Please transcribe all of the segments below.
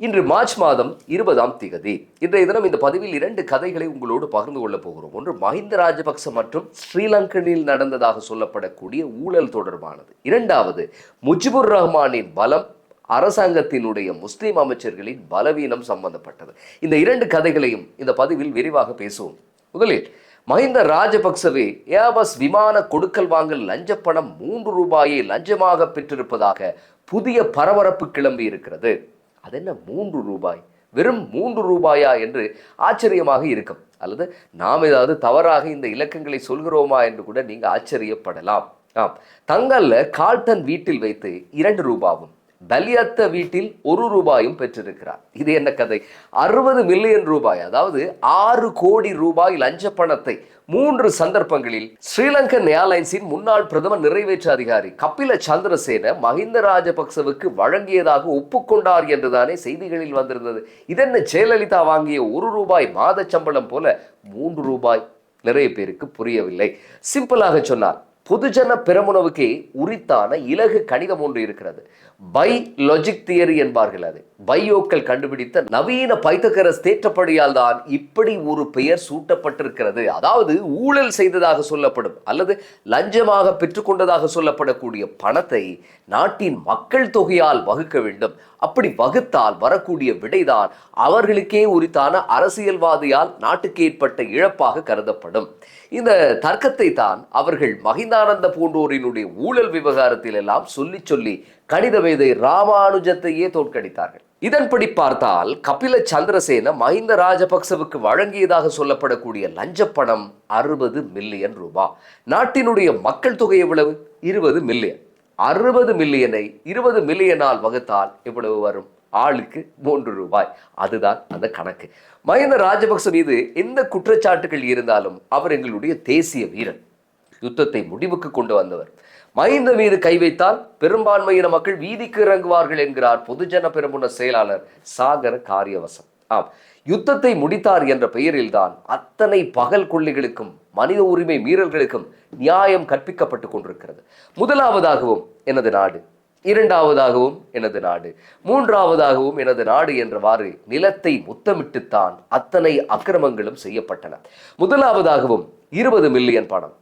இன்று மார்ச் மாதம் 20ஆம் தேதி. இன்றைய தினம் இந்த பதிவில் 2 கதைகளை உங்களோடு பகிர்ந்து கொள்ளப் போகிறோம். ஒன்று மஹிந்த ராஜபக்ச மற்றும் ஸ்ரீலங்கனில் நடந்ததாக சொல்லப்படக்கூடிய ஊழல் தொடர்பானது. இரண்டாவது முஜிபுர் ரஹ்மானின் பலம், அரசாங்கத்தினுடைய முஸ்லிம் அமைச்சர்களின் பலவீனம் சம்பந்தப்பட்டது. இந்த 2 கதைகளையும் இந்த பதிவில் விரிவாக பேசுவோம். முதலில் மஹிந்த ராஜபக்சவே ஏர்பஸ் விமான கொடுக்கல் வாங்கல் லஞ்ச பணம் 3 ரூபாயை லஞ்சமாக பெற்றிருப்பதாக புதிய பரபரப்பு கிளம்பி இருக்கிறது. அது என்ன 3 ரூபாய், வெறும் 3 ரூபாயா என்று ஆச்சரியமாக இருக்கும். அல்லது நாம் ஏதாவது தவறாக இந்த இலக்கங்களை சொல்கிறோமா என்று கூட நீங்க ஆச்சரியப்படலாம். தங்கல்ல கால்டன் வீட்டில் வைத்து 2 ரூபாவும், பலியத்த வீட்டில் 1 ரூபாயும் பெற்றிருக்கிறார். இது என்ன கதை? 60 மில்லியன் ரூபாய், அதாவது 6 கோடி ரூபாய் லஞ்ச பணத்தை 3 சந்தர்ப்பங்களில் ஸ்ரீலங்கன் ஏர்லைன்ஸின் முன்னாள் பிரதம நிறைவேற்று அதிகாரி கபில சந்திரசேன மஹிந்த ராஜபக்சவுக்கு வழங்கியதாக ஒப்புக்கொண்டார் என்றுதானே செய்திகளில் வந்திருந்தது. இதென்ன ஜெயலலிதா வாங்கிய 1 ரூபாய் மாத சம்பளம் போல 3 ரூபாய்? நிறைய பேருக்கு புரியவில்லை. சிம்பிளாக சொன்னார், பொதுஜன பெரமுனவுக்கே உரித்தான இலகு கணிதம் ஒன்று இருக்கிறது. பை லாஜிக் தியரி என்பார்கள். அது பையோக்கள் கண்டுபிடித்த நவீன பைத்தகரஸ் தேற்றப்படியால் தான் இப்படி ஒரு பெயர் சூட்டப்பட்டிருக்கிறது. அதாவது ஊழல் செய்ததாக சொல்லப்படும் அல்லது லஞ்சமாக பெற்றுக்கொண்டதாக சொல்லப்படக்கூடிய பணத்தை நாட்டின் மக்கள் தொகையால் வகுக்க வேண்டும். அப்படி வகுத்தால் வரக்கூடிய விடைதான் அவர்களுக்கே உரித்தான அரசியல்வாதியால் நாட்டுக்கு ஏற்பட்ட இழப்பாக கருதப்படும். இந்த தர்க்கத்தை தான் அவர்கள் மஹிந்தானந்த போன்றோரினுடைய ஊழல் விவகாரத்தில் எல்லாம் சொல்லி சொல்லி கணித மேதை ராமானுஜத்தையே தோற்கடித்தார்கள். இதன்படி பார்த்தால் கபில சந்திரசேன மஹிந்த ராஜபக்சவுக்கு வழங்கியதாக சொல்லப்படக்கூடிய லஞ்ச பணம் 60 மில்லியன் ரூபாய். நாட்டினுடைய மக்கள் தொகை எவ்வளவு? 20 மில்லியன். 60 மில்லியனை 20 மில்லியனால் வகுத்தால் எவ்வளவு வரும்? ஆளுக்கு 3 ரூபாய். அதுதான் அந்த கணக்கு. மஹிந்த ராஜபக்ச மீது எந்த குற்றச்சாட்டுகள் இருந்தாலும் அவர் எங்களுடைய தேசிய வீரன், யுத்தத்தை முடிவுக்கு கொண்டு வந்தவர். மஹிந்த மீது கை வைத்தால் பெரும்பான்மையின மக்கள் வீதிக்கு இறங்குவார்கள் என்கிறார் பொதுஜன பெரமுன செயலாளர் சாகர காரியவசம். யுத்தத்தை முடித்தார் என்ற பெயரில் தான் அத்தனை பகல் கொள்ளைகளுக்கும் மனித உரிமை மீறல்களுக்கும் நியாயம் கற்பிக்கப்பட்டு கொண்டிருக்கிறது. முதலாவதாகவும் எனது நாடு, இரண்டாவதாகவும் எனது நாடு, மூன்றாவதாகவும் எனது நாடு என்றவாறு நிலத்தை முத்தமிட்டுத்தான் அத்தனை அக்கிரமங்களும் செய்யப்பட்டன. முதலாவதாகவும் 20 மில்லியன் பணம்,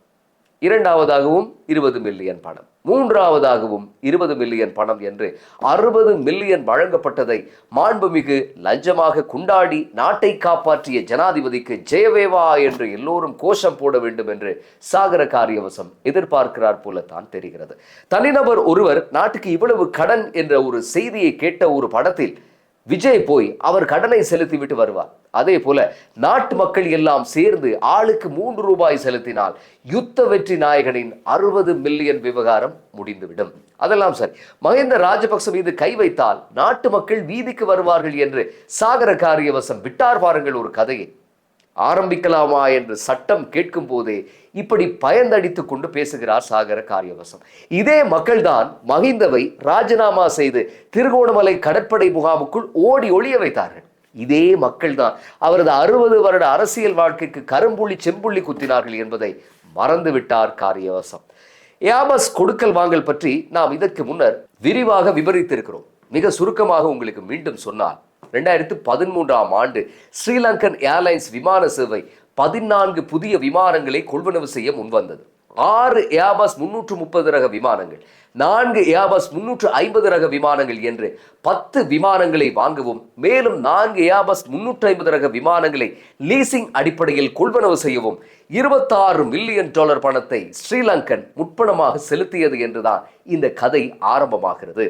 இரண்டாவதாகவும் 20 மில்லியன் பணம், மூன்றாவதாகவும் 20 மில்லியன் பணம் என்று 60 மில்லியன் வழங்கப்பட்டதை மாண்புமிகு லஞ்சமாக கொண்டாடி நாட்டை காப்பாற்றிய ஜனாதிபதிக்கு ஜெயவேவா என்று எல்லோரும் கோஷம் போட வேண்டும் என்று சாகர காரியவசம் எதிர்பார்க்கிறார் போலத்தான் தெரிகிறது. தனிநபர் ஒருவர் நாட்டுக்கு இவ்வளவு கடன் என்ற ஒரு செய்தியை கேட்ட ஒரு படத்தில் விஜய் போய் அவர் கடனை செலுத்திவிட்டு வருவார். அதே போல நாட்டு மக்கள் எல்லாம் சேர்ந்து ஆளுக்கு 3 ரூபாய் செலுத்தினால் யுத்த வெற்றி நாயகனின் 60 மில்லியன் விவகாரம் முடிந்துவிடும். அதெல்லாம் சரி, மஹிந்த ராஜபக்ச மீது கை வைத்தால் நாட்டு மக்கள் வீதிக்கு வருவார்கள் என்று சாகர காரியவசம் விட்டார் பாருங்கள் ஒரு கதையை. ஆரம்பிக்கலாமா என்று சட்டம் கேட்கும் போதே இப்படி பயந்தடித்துக் கொண்டு பேசுகிறார் சாகர காரியவசம். இதே மக்கள்தான் மஹிந்தவை ராஜினாமா செய்து திருகோணமலை கடற்படை முகாமுக்குள் ஓடி ஒளிய வைத்தார்கள். இதே மக்கள்தான் அவரது 60 வருட அரசியல் வாழ்க்கைக்கு கரும்புள்ளி செம்புள்ளி குத்தினார்கள் என்பதை மறந்துவிட்டார் காரியவசம். ஏர்பஸ் கொடுக்கல் வாங்கல் பற்றி நாம் இதற்கு முன்னர் விரிவாக விவரித்திருக்கிறோம். மிக சுருக்கமாக உங்களுக்கு மீண்டும் சொன்னால், 2013ஆம் ஆண்டு ஸ்ரீலங்கன் ஏர்லைன்ஸ் விமான சேவை 14 புதிய விமானங்களை கொள்வனவு செய்ய முன்வந்தது. 6 ஏர்பஸ் 330 ரக விமானங்கள், 4 ஏர்பஸ் 350 ரக விமானங்கள் என்று 10 விமானங்களை வாங்கவும், மேலும் 4 ஏர்பஸ் 350 ரக விமானங்களை லீசிங் அடிப்படையில் கொள்வனவு செய்யவும் $26 மில்லியன் பணத்தை ஸ்ரீலங்கன் முற்பணமாக செலுத்தியது என்றுதான் இந்த கதை ஆரம்பமாகிறது.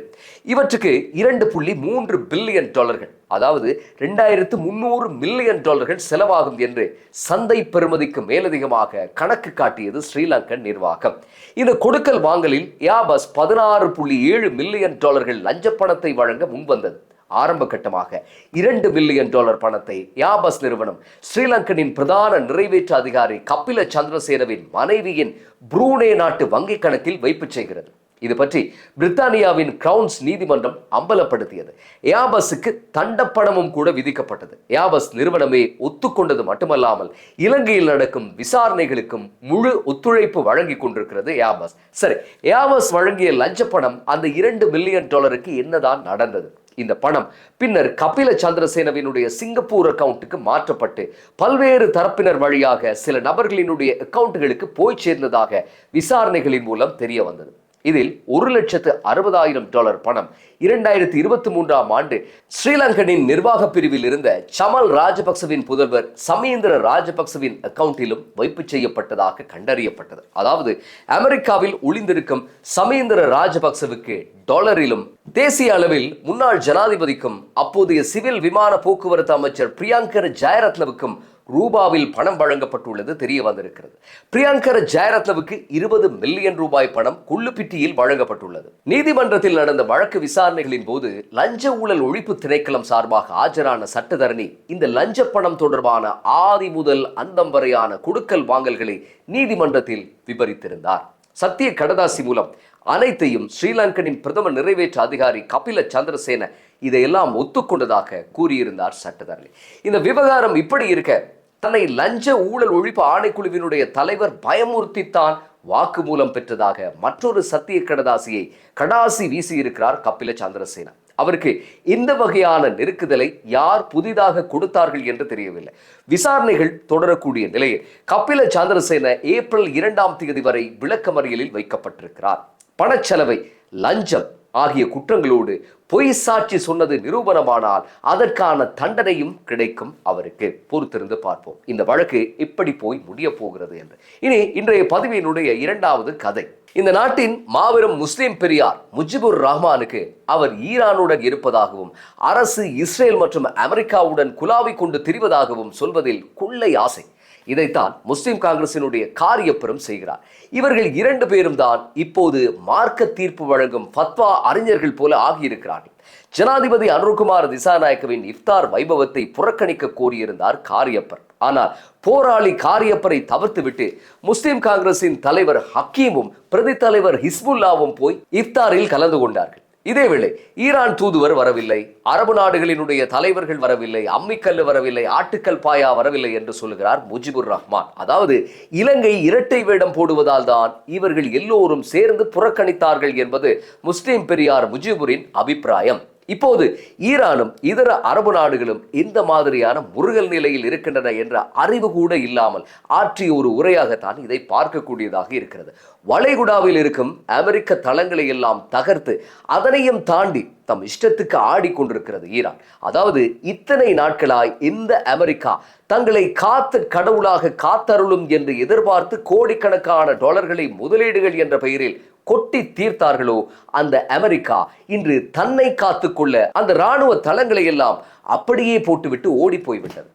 இவற்றுக்கு 2.3 பில்லியன் டாலர்கள், அதாவது 2300 மில்லியன் டாலர்கள் செலவாகும் என்று சந்தை பெறுமதிக்கு மேலதிகமாக கணக்கு காட்டியது ஸ்ரீலங்கன் நிர்வாகம். இந்த கொடுக்கல் வாங்கலில் ஏர்பஸ் 16.7 மில்லியன் டாலர்கள் லஞ்ச பணத்தை வழங்க முன்வந்தது. ஆரம்ப கட்டமாக $2 மில்லியன் பணத்தை ஏர்பஸ் நிறுவனம் ஸ்ரீலங்கனின் பிரதான நிறைவேற்று அதிகாரி கபில சந்திரசேனவின் மனைவியின் புரூனே நாட்டு வங்கி கணக்கில் வைப்பு செய்கிறது. இது பற்றி பிரித்தானியாவின் கிரவுன்ஸ் நீதிமன்றம் அம்பலப்படுத்தியது. ஏர்பஸுக்கு தண்டப்பணமும் கூட விதிக்கப்பட்டது. ஏர்பஸ் நிறுவனமே ஒத்துக்கொண்டது மட்டுமல்லாமல் இலங்கையில் நடக்கும் விசாரணைகளுக்கும் முழு ஒத்துழைப்பு வழங்கி கொண்டிருக்கிறது ஏர்பஸ். சரி, ஏர்பஸ் வழங்கிய லஞ்ச பணம் அந்த $2 மில்லியன் என்னதான் நடந்தது? இந்த பணம் பின்னர் கபில சந்திரசேனவினுடைய சிங்கப்பூர் அக்கவுண்ட்டுக்கு மாற்றப்பட்டு பல்வேறு தரப்பினர் வழியாக சில நபர்களினுடைய அக்கவுண்ட்டுகளுக்கு போய் சேர்ந்ததாக விசாரணைகளின் மூலம் தெரிய வந்தது. இதில் $1,60,000 பணம் 2023ஆம் ஆண்டு ஸ்ரீலங்கனின் நிர்வாக பிரிவில் இருந்த சமல் ராஜபக்சவின் புதல்வர் சமீந்திர ராஜபக்சவின் அக்கவுண்டிலும் வைப்பு செய்யப்பட்டதாக கண்டறியப்பட்டது. அதாவது அமெரிக்காவில் ஒளிந்திருக்கும் சமீந்திர ராஜபக்சவுக்கு டாலரிலும் தேசிய அளவில் முன்னாள் ஜனாதிபதிக்கும் அப்போதைய சிவில் விமான போக்குவரத்து அமைச்சர் பிரியங்கர ஜெயரத்னவுக்கும் ரூபாவில் பணம் வழங்கப்பட்டுள்ளது தெரிய வந்திருக்கிறது. பிரியங்கர ஜெயரத்னவுக்கு 20 மில்லியன் ரூபாய் பணம் குள்ளுப்பிட்டியில் வழங்கப்பட்டுள்ளது. நீதிமன்றத்தில் நடந்த வழக்கு விசாரணைகளின் போது லஞ்ச ஊழல் ஒழிப்பு திணைக்களம் சார்பாக ஆஜரான சட்டத்தரணி இந்த லஞ்ச பணம் தொடர்பான ஆதி முதல் அந்தம் வரையான கொடுக்கல் வாங்கல்களை நீதிமன்றத்தில் விவரித்திருந்தார். சத்திய கடதாசி மூலம் அனைத்தையும் ஸ்ரீலங்கனின் பிரதம நிறைவேற்று அதிகாரி கபில சந்திரசேன இதையெல்லாம் ஒத்துக்கொண்டதாக கூறியிருந்தார் சட்டத்தரணி. இந்த விவகாரம் இப்படி இருக்க தன்னை லஞ்ச ஊழல் ஒழிப்பு ஆணைக்குழுவினுடைய தலைவர் பயமுறுத்தித்தான் வாக்குமூலம் பெற்றதாக மற்றொரு சத்திய கடதாசியை கடாசி வீசியிருக்கிறார் கபில சந்திரசேன. அவருக்கு இந்த வகையான நெருக்குதலை யார் புதிதாக கொடுத்தார்கள் என்று தெரியவில்லை. விசாரணைகள் தொடரக்கூடிய நிலையில் கபில சந்திரசேன ஏப்ரல் 2ஆம் தேதி வரை விளக்கமறியலில் வைக்கப்பட்டிருக்கிறார். பணச்செலவை, லஞ்சம் ஆகிய குற்றங்களோடு பொய் சாட்சி சொன்னது நிரூபணமானால் அதற்கான தண்டனையும் கிடைக்கும் அவருக்கு. பொறுத்திருந்து பார்ப்போம் இந்த வழக்கு எப்படி போய் முடிய போகிறது என்று. இனி இன்றைய பதிவினுடைய 2வது கதை. இந்த நாட்டின் மாபெரும் முஸ்லிம் பெரியார் முஜிபுர் ரஹ்மானுக்கு அவர் ஈரானுடன் இருப்பதாகவும் அரசு இஸ்ரேல் மற்றும் அமெரிக்காவுடன் குலாவி கொண்டு திரிவதாகவும் சொல்வதில் கொள்ளை ஆசை. இதைத்தான் முஸ்லிம் காங்கிரசினுடைய காரியப்பெரும் செய்கிறார். இவர்கள் 2 பேரும் தான் இப்போது மார்க்க தீர்ப்பு வழங்கும் ஃபத்வா அறிஞர்கள் போல ஆகியிருக்கிறார்கள். ஜனாதிபதி அனுர்குமார் திசாநாயக்கவின் இஃப்தார் வைபவத்தை புறக்கணிக்க கோரியிருந்தார் காரியப்பர். ஆனால் போராளி காரியப்பரை தவிர்த்துவிட்டு முஸ்லிம் காங்கிரசின் தலைவர் ஹக்கீமும் பிரதி தலைவர் ஹிஸ்புல்லாவும் போய் இஃப்தாரில் கலந்து கொண்டார்கள். இதேவேளை ஈரான் தூதுவர் வரவில்லை, அரபு நாடுகளினுடைய தலைவர்கள் வரவில்லை, அம்மிக்கல்லு வரவில்லை, ஆட்டுக்கல் பாயா வரவில்லை என்று சொல்லுகிறார் முஜிபுர் ரஹ்மான். அதாவது இலங்கை இரட்டை வேடம் போடுவதால் தான் இவர்கள் எல்லோரும் சேர்ந்து புறக்கணித்தார்கள் என்பது முஸ்லிம் பெரியார் முஜிபுரின் அபிப்பிராயம். இப்போது ஈரானும் இதர அரபு நாடுகளும் இந்த மாதிரியான முருகல் நிலையில் இருக்கின்றன என்ற அறிவு கூட இல்லாமல் ஆற்றிய ஒரு உரையாகத்தான் இதை பார்க்கக்கூடியதாக இருக்கிறது. வளைகுடாவில் இருக்கும் அமெரிக்க தளங்களை எல்லாம் தகர்த்து அதனையும் தாண்டி தம் இஷ்டத்துக்கு ஆடிக்கொண்டிருக்கிறது ஈரான். அதாவது இத்தனை நாட்களாய் இந்த அமெரிக்கா தங்களை காத்து கடவுளாக காத்தருளும் என்று எதிர்பார்த்து கோடிக்கணக்கான டாலர்களை முதலீடுகள் என்ற பெயரில் கொட்டி தீர்த்தார்களோ அந்த அமெரிக்கா இன்று தன்னை காத்துக்கொள்ள அந்த இராணுவ தளங்களை எல்லாம் அப்படியே போட்டுவிட்டு ஓடி போய்விட்டது.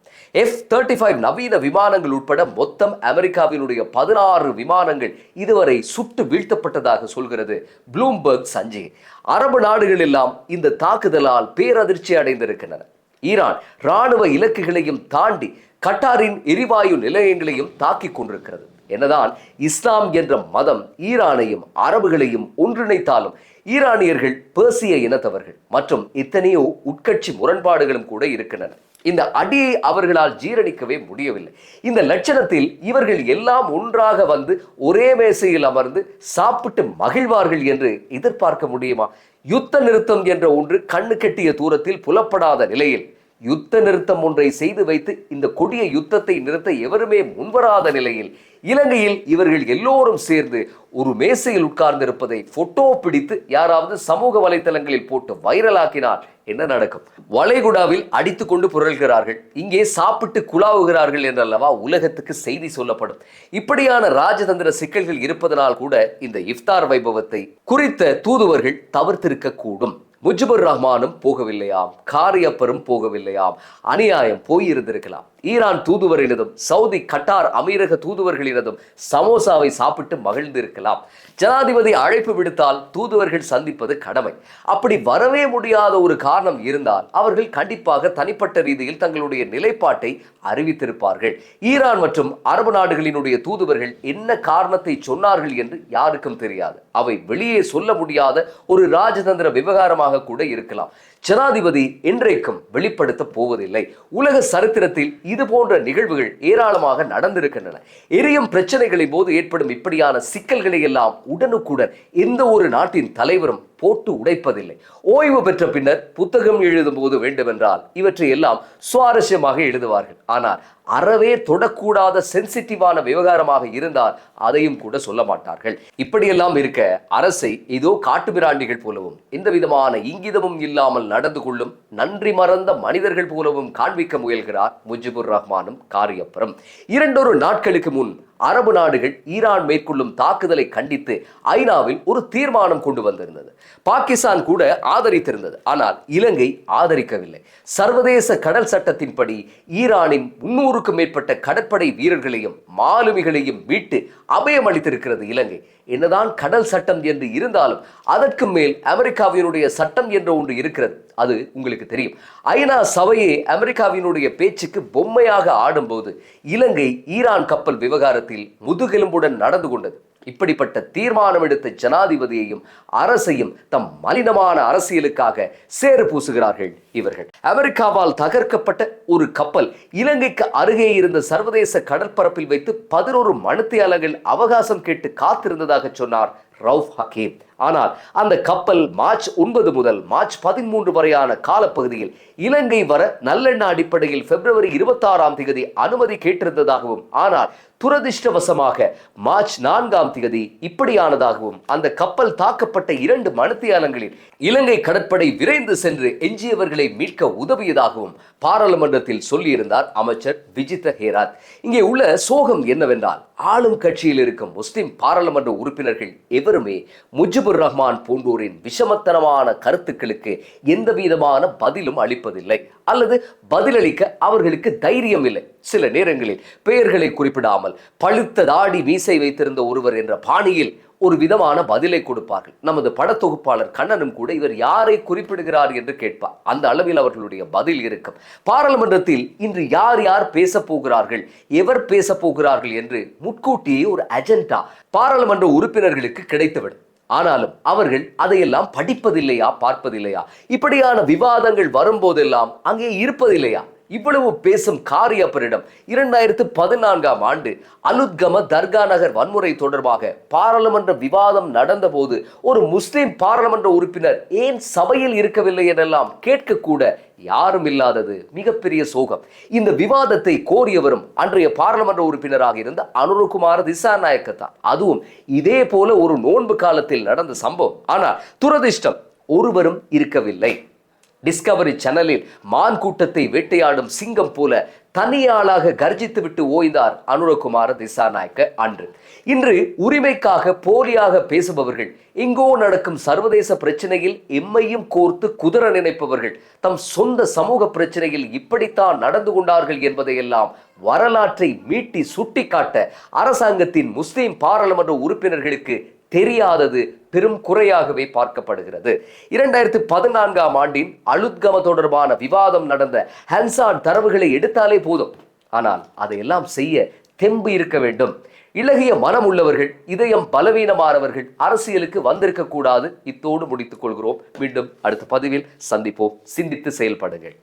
F-35 நவீன விமானங்கள் உட்பட மொத்தம் அமெரிக்காவினுடைய 16 விமானங்கள் இதுவரை சுட்டு வீழ்த்தப்பட்டதாக சொல்கிறது ப்ளூம்பர்க் சஞ்சிகை. அரபு நாடுகள் எல்லாம் இந்த தாக்குதலால் பேரதிர்ச்சி அடைந்திருக்கின்றன. ஈரான் இராணுவ இலக்குகளையும் தாண்டி கட்டாரின் எரிவாயு நிலையங்களையும் தாக்கிக் கொண்டிருக்கிறது. என்னதான் இஸ்லாம் என்ற மதம் ஈரானையும் அரபுகளையும் ஒன்றிணைத்தாலும் ஈரானியர்கள் பேர்சிய இனத்தவர்கள் மற்றும் எத்தனையோ உட்கட்சி முரண்பாடுகளும் கூட இருக்கின்றன. இந்த அடியை அவர்களால் ஜீரணிக்கவே முடியவில்லை. இந்த லட்சணத்தில் இவர்கள் எல்லாம் ஒன்றாக வந்து ஒரே மேசையில் அமர்ந்து சாப்பிட்டு மகிழ்வார்கள் என்று எதிர்பார்க்க முடியுமா? யுத்த நிறுத்தம் என்ற ஒன்று கண்ணு கெட்டிய தூரத்தில் புலப்படாத நிலையில் யுத்த நிறுத்தம் ஒன்றை செய்து வைத்து இந்த கொடிய யுத்தத்தை நிறுத்த எவருமே முன்வராத நிலையில் இலங்கையில் இவர்கள் எல்லோரும் சேர்ந்து ஒரு மேசையில் உட்கார்ந்திருப்பதை போட்டோ பிடித்து யாராவது சமூக வலைத்தளங்களில் போட்டு வைரலாக்கினால் என்ன நடக்கும்? வளைகுடாவில் அடித்து கொண்டு புரள்கிறார்கள், இங்கே சாப்பிட்டு குழாவுகிறார்கள் என்றல்லவா உலகத்துக்கு செய்தி சொல்லப்படும். இப்படியான ராஜதந்திர சிக்கல்கள் இருப்பதனால் கூட இந்த இஃப்தார் வைபவத்தை குறித்த தூதுவர்கள் தவிர்த்திருக்க கூடும். முஜிபுர் ரஹ்மானும் போகவில்லையாம், காரியப்பரும் போகவில்லையாம், அநியாயம் போயிருந்திருக்கலாம். ஈரான் தூதுவரினதும் சவுதி கட்டார் அமீரக தூதுவர்களினதும் சமோசாவை சாப்பிட்டு மகிழ்ந்திருக்கலாம். ஜனாதிபதி அழைப்பு விடுத்தால் தூதுவர்கள் சந்திப்பது கடமை. அப்படி வரவே முடியாத ஒரு காரணம் இருந்தால் அவர்கள் கண்டிப்பாக தனிப்பட்ட ரீதியில் தங்களுடைய நிலைப்பாட்டை அறிவித்திருப்பார்கள். ஈரான் மற்றும் அரபு நாடுகளினுடைய தூதுவர்கள் என்ன காரணத்தை சொன்னார்கள் என்று யாருக்கும் தெரியாது. அவை வெளியே சொல்ல முடியாத ஒரு ராஜதந்திர விவகாரமாக கூட இருக்கலாம். ஜனாதிபதி என்றைக்கும் வெளிப்படுத்த போவதில்லை. உலக சரித்திரத்தில் இது போன்ற நிகழ்வுகள் ஏராளமாக நடந்திருக்கின்றன. எரியும் பிரச்சனைகளின் போது ஏற்படும் இப்படியான சிக்கல்களை எல்லாம் உடனுக்குடன் எந்த ஒரு நாட்டின் தலைவரும் போட்டு உடைப்பதில்லை. ஓய்வு பெற்ற பின்னர் புத்தகம் எழுதும் போது வேண்டுமென்றால் இவற்றை எல்லாம் சுவாரஸ்யமாக எழுதுவார்கள். ஆனால் அறவே தொடக்கூடாத சென்சிட்டிவான விவகாரமாக இருந்தால் அதையும் கூட சொல்ல மாட்டார்கள். இப்படியெல்லாம் இருக்க அரசை ஏதோ காட்டுமிராண்டிகள் போலவும் எந்த விதமான இங்கிதமும் இல்லாமல் நடந்து கொள்ளும் நன்றி மறந்த மனிதர்கள் போலவும் காண்பிக்க முயல்கிறார் முஜிபுர் ரஹ்மானும் காரியப்பரும். 2 நாட்களுக்கு முன் அரபு நாடுகள் ஈரான் மேற்கொள்ளும் தாக்குதலை கண்டித்து ஐநாவில் ஒரு தீர்மானம் கொண்டு வந்திருந்தது. பாகிஸ்தான் கூட ஆதரித்திருந்தது. ஆனால் இலங்கை ஆதரிக்கவில்லை. சர்வதேச கடல் சட்டத்தின்படி ஈரானின் 300க்கும் மேற்பட்ட கடற்படை வீரர்களையும் மாலுமிகளையும் மீட்டு அபயம் அளித்திருக்கிறது இலங்கை. என்னதான் கடல் சட்டம் என்று இருந்தாலும் அதற்கு மேல் அமெரிக்காவினுடைய சட்டம் என்று ஒன்று இருக்கிறது. அது உங்களுக்கு தெரியும். ஐநா சபையே அமெரிக்காவினுடைய பேச்சுக்கு பொம்மையாக ஆடும்போது இலங்கை ஈரான் கப்பல் விவகாரத்தில் முதுகெலும்புடன் நடந்து கொண்டது. இப்படிப்பட்ட தீர்மானம் எடுத்த ஜனாதிபதியையும் அரசையும் தம் மலினமான அரசியலுக்காக சேறு பூசுகிறார்கள் இவர்கள். அமெரிக்காவால் தகர்க்கப்பட்ட ஒரு கப்பல் இலங்கைக்கு அருகே இருந்த சர்வதேச கடற்பரப்பில் வைத்து 11 மணித்தியாலங்கள் அவகாசம் கேட்டு காத்திருந்ததாக சொன்னார் ரவுஃப் ஹக்கீம். ஆனால் அந்த கப்பல் மார்ச் 9 முதல் மார்ச் 13 வரையான காலப்பகுதியில் இலங்கை வர நல்லெண்ண அடிப்படையில் பிப்ரவரி 26 அனுமதி கேட்டிருந்ததாகவும், ஆனால் துரதிர்ஷ்டவசமாக மார்ச் 4 இப்படியானதாகவும், அந்த கப்பல் தாக்கப்பட்ட 2 மணித்தியாலங்களில் இலங்கை கடற்படை விரைந்து சென்று எஞ்சியவர்களை மீட்க உதவியதாகவும் பாராளுமன்றத்தில் சொல்லியிருந்தார் அமைச்சர் விஜித ஹேராத். இங்கே உள்ள சோகம் என்னவென்றால், ஆளும் கட்சியில் இருக்கும் முஸ்லிம் பாராளுமன்ற உறுப்பினர்கள் எவருமே முஜிபுர் ரஹ்மான் போன்றோரின் விஷமத்தனமான கருத்துக்களுக்கு எந்த விதமான பதிலும் அளிப்பதில்லை, அல்லது பதிலளிக்க அவர்களுக்கு தைரியம் இல்லை. சில நேரங்களில் பெயர்களை குறிப்பிடாமல் பழுத்த தாடி மீசை வைத்திருந்த ஒருவர் என்ற பாணியில் ஒரு விதமான பதிலை கொடுப்பார்கள். நமது படத்தொகுப்பாளர் கண்ணனும் கூட இவர் யாரை குறிப்பிடுகிறார் என்று கேட்பார். அந்த அளவில் அவர்களுடைய பதில் இருக்கும். பாராளுமன்றத்தில் இன்று யார் யார் பேச போகிறார்கள், எவர் பேச போகிறார்கள் என்று முன்கூட்டியே ஒரு அஜெண்டா பாராளுமன்ற உறுப்பினர்களுக்கு கிடைத்துவிடும். ஆனாலும் அவர்கள் அதையெல்லாம் படிப்பதில்லையா, பார்ப்பதில்லையா? இப்படியான விவாதங்கள் வரும்போதெல்லாம் அங்கே இருப்பதில்லையா? இவ்வளவு பேசும் காரியப்பரிடம் 2014 அலுத்கம தர்கா நகர் வன்முறை தொடர்பாக பாராளுமன்ற விவாதம் நடந்த போது ஒரு முஸ்லிம் பாராளுமன்ற உறுப்பினர் ஏன் சபையில் இருக்கவில்லை எனெல்லாம் கேட்கக்கூட யாரும் இல்லாதது மிகப்பெரிய சோகம். இந்த விவாதத்தை கோரியவரும் அன்றைய பாராளுமன்ற உறுப்பினராக இருந்த அனுரகுமார திசாநாயக்க தான். அதுவும் இதே போல ஒரு நோன்பு காலத்தில் நடந்த சம்பவம். ஆனால் துரதிர்ஷ்டம், ஒருவரும் இருக்கவில்லை. டிஸ்கவரி சேனலில் மான் கூட்டத்தை வேட்டையாடும் சிங்கம் போல தனியாளாக கர்ஜித்து விட்டு ஓய்ந்தார் அனுரகுமார திசாநாயக்க அன்று. இன்று உரிமைக்காக போலியாக பேசுபவர்கள், எங்கோ நடக்கும் சர்வதேச பிரச்சனையில் எம்மையும் கோர்த்து குதிர நினைப்பவர்கள், தம் சொந்த சமூக பிரச்சனையில் இப்படித்தான் நடந்து கொண்டார்கள் என்பதையெல்லாம் வரலாற்றை மீட்டி சுட்டிக்காட்ட அரசாங்கத்தின் முஸ்லிம் பாராளுமன்ற உறுப்பினர்களுக்கு தெரியாதது பெரும் குறையாகவே பார்க்கப்படுகிறது. 2014 அலுத்கம தொடர்பான விவாதம் நடந்த ஹன்சான் தரவுகளை எடுத்தாலே போதும். ஆனால் அதையெல்லாம் செய்ய தெம்பு இருக்க வேண்டும். இளகிய மனம் உள்ளவர்கள், இதயம் பலவீனமானவர்கள் அரசியலுக்கு வந்திருக்க கூடாது. இத்தோடு முடித்துக் கொள்கிறோம். மீண்டும் அடுத்த பதிவில் சந்திப்போம். சிந்தித்து செயல்படுங்கள்.